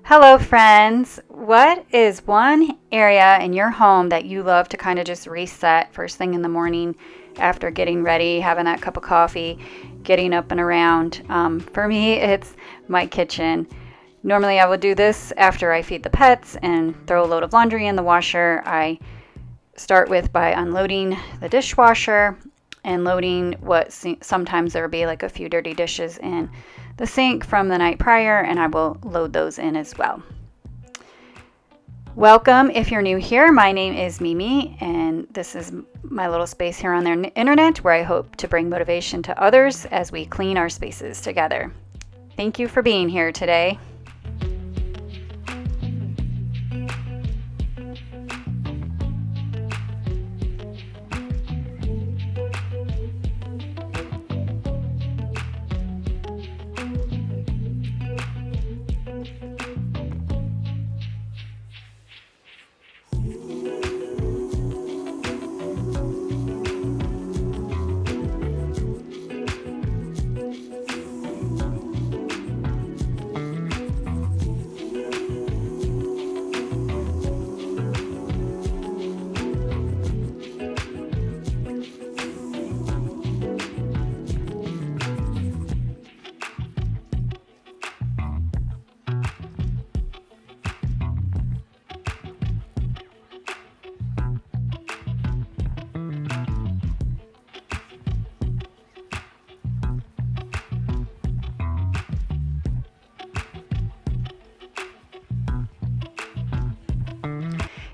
Hello, friends. What is one area in your home that you love to kind of just reset first thing in the morning after getting ready, having that cup of coffee, getting up and around? For me, it's my kitchen. Normally, I would do this after I feed the pets and throw a load of laundry in the washer. I start with by unloading the dishwasher and loading what sometimes there will be like a few dirty dishes in the sink from the night prior, and I will load those in as well. Welcome if you're new here. My name is Mimi, and this is my little space here on the internet where I hope to bring motivation to others as we clean our spaces together. Thank you for being here today.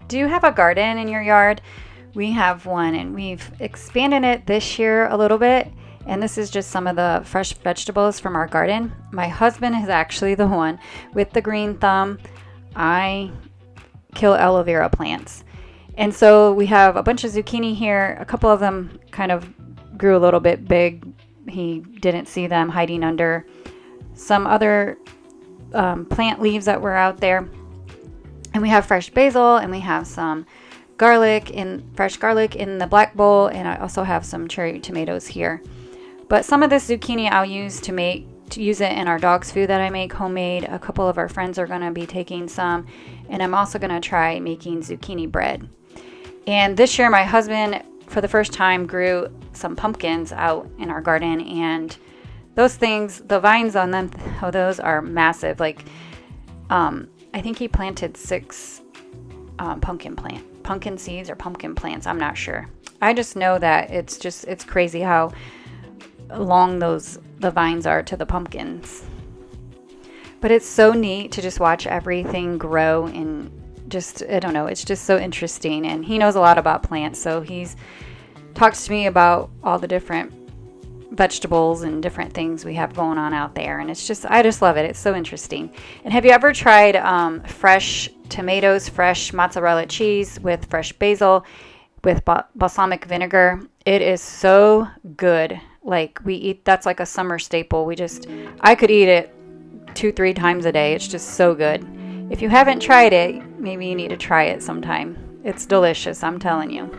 Do you have a garden in your yard? We have one, and we've expanded it this year a little bit. And this is just some of the fresh vegetables from our garden. My husband is actually the one with the green thumb. I kill aloe vera plants. And so we have a bunch of zucchini here. A couple of them kind of grew a little bit big. He didn't see them hiding under some other plant leaves that were out there. And we have fresh basil, and we have some fresh garlic in the black bowl, and I also have some cherry tomatoes here. But some of this zucchini I'll use to use it in our dog's food that I make homemade. A couple of our friends are going to be taking some, and I'm also going to try making zucchini bread. And this year my husband, for the first time, grew some pumpkins out in our garden, and those things, the vines on them, those are massive. I think he planted 6 pumpkin seeds or pumpkin plants. I'm not sure. I just know that it's crazy how long the vines are to the pumpkins. But it's so neat to just watch everything grow, and I don't know, it's just so interesting. And he knows a lot about plants, so he's talks to me about all the different vegetables and different things we have going on out there, and I just love it. It's so interesting. And have you ever tried fresh tomatoes, fresh mozzarella cheese with fresh basil with balsamic vinegar? It is so good. That's like a summer staple. I could eat it 2-3 times a day. It's just so good. If you haven't tried it, maybe you need to try it sometime. It's delicious, I'm telling you.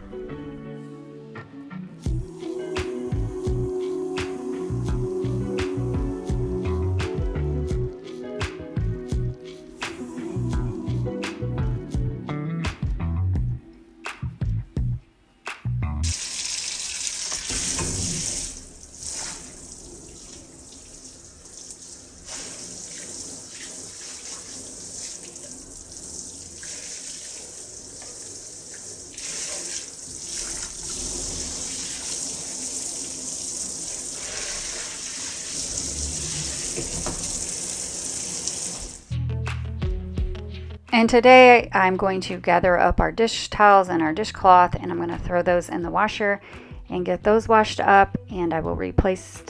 And today I'm going to gather up our dish towels and our dishcloth, and I'm going to throw those in the washer and get those washed up, and I will replace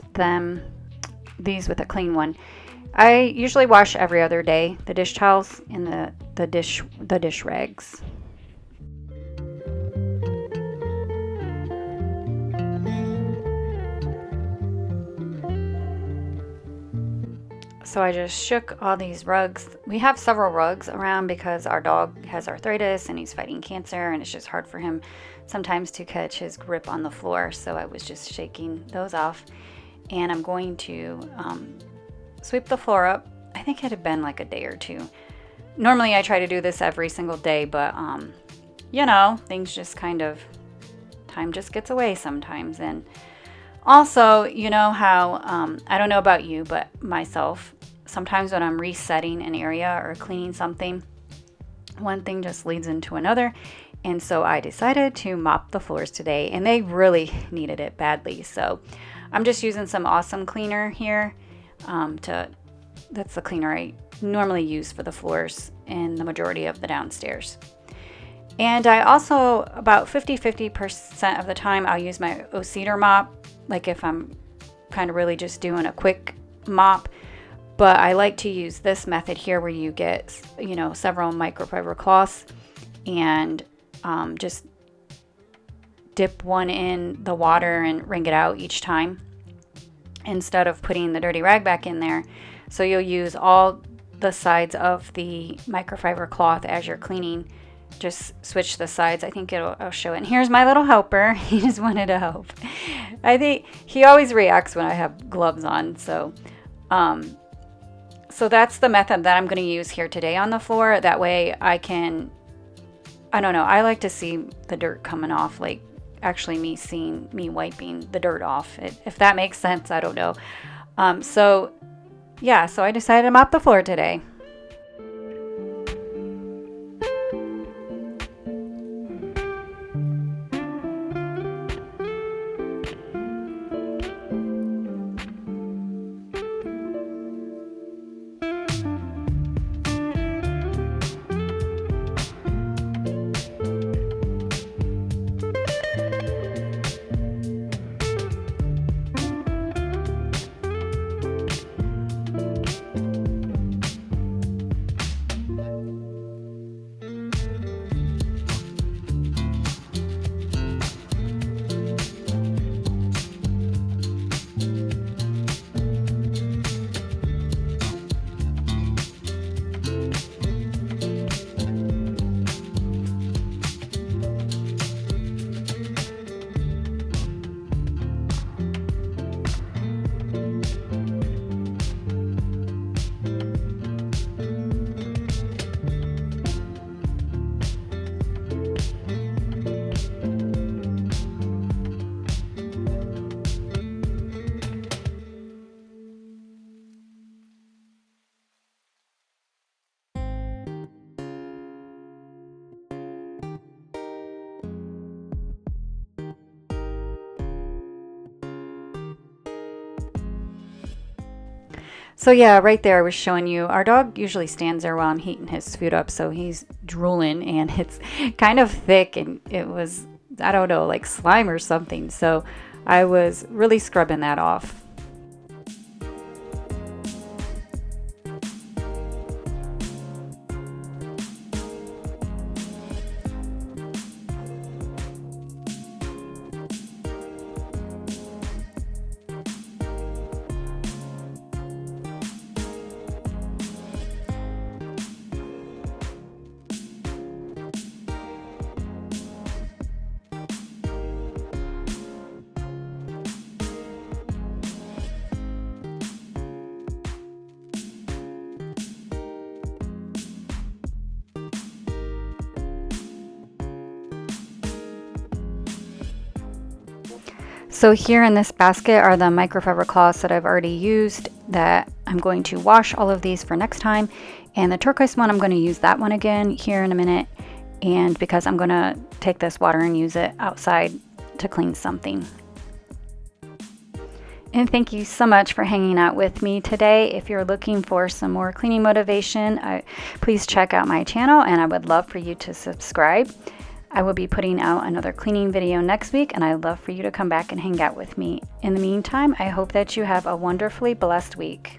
these with a clean one. I usually wash every other day, the dish towels and the dish rags. So I just shook all these rugs. We have several rugs around because our dog has arthritis and he's fighting cancer, and it's just hard for him sometimes to catch his grip on the floor. So I was just shaking those off, and I'm going to sweep the floor up. I think it had been like a day or two. Normally I try to do this every single day, but you know, things just kind of, time just gets away sometimes. And also, you know how, I don't know about you, but myself, sometimes when I'm resetting an area or cleaning something, one thing just leads into another. And so I decided to mop the floors today, and they really needed it badly. So I'm just using some Awesome cleaner here. That's the cleaner I normally use for the floors in the majority of the downstairs. And I also, about 50% of the time, I'll use my cedar mop, like if I'm kind of really just doing a quick mop. But I like to use this method here where you get, you know, several microfiber cloths and just dip one in the water and wring it out each time instead of putting the dirty rag back in there. So you'll use all the sides of the microfiber cloth as you're cleaning. Just switch the sides. I think I'll show it. And here's my little helper. He just wanted to help. I think he always reacts when I have gloves on. So that's the method that I'm going to use here today on the floor. That way I can, I don't know, I like to see the dirt coming off, like actually me wiping the dirt off. If that makes sense, I don't know. So I decided to mop the floor today. So yeah, right there I was showing you, our dog usually stands there while I'm heating his food up, so he's drooling and it's kind of thick and it was, I don't know, like slime or something. So I was really scrubbing that off. So here in this basket are the microfiber cloths that I've already used that I'm going to wash all of these for next time. And the turquoise one, I'm going to use that one again here in a minute. And because I'm going to take this water and use it outside to clean something. And thank you so much for hanging out with me today. If you're looking for some more cleaning motivation, please check out my channel and I would love for you to subscribe. I will be putting out another cleaning video next week and I'd love for you to come back and hang out with me. In the meantime, I hope that you have a wonderfully blessed week.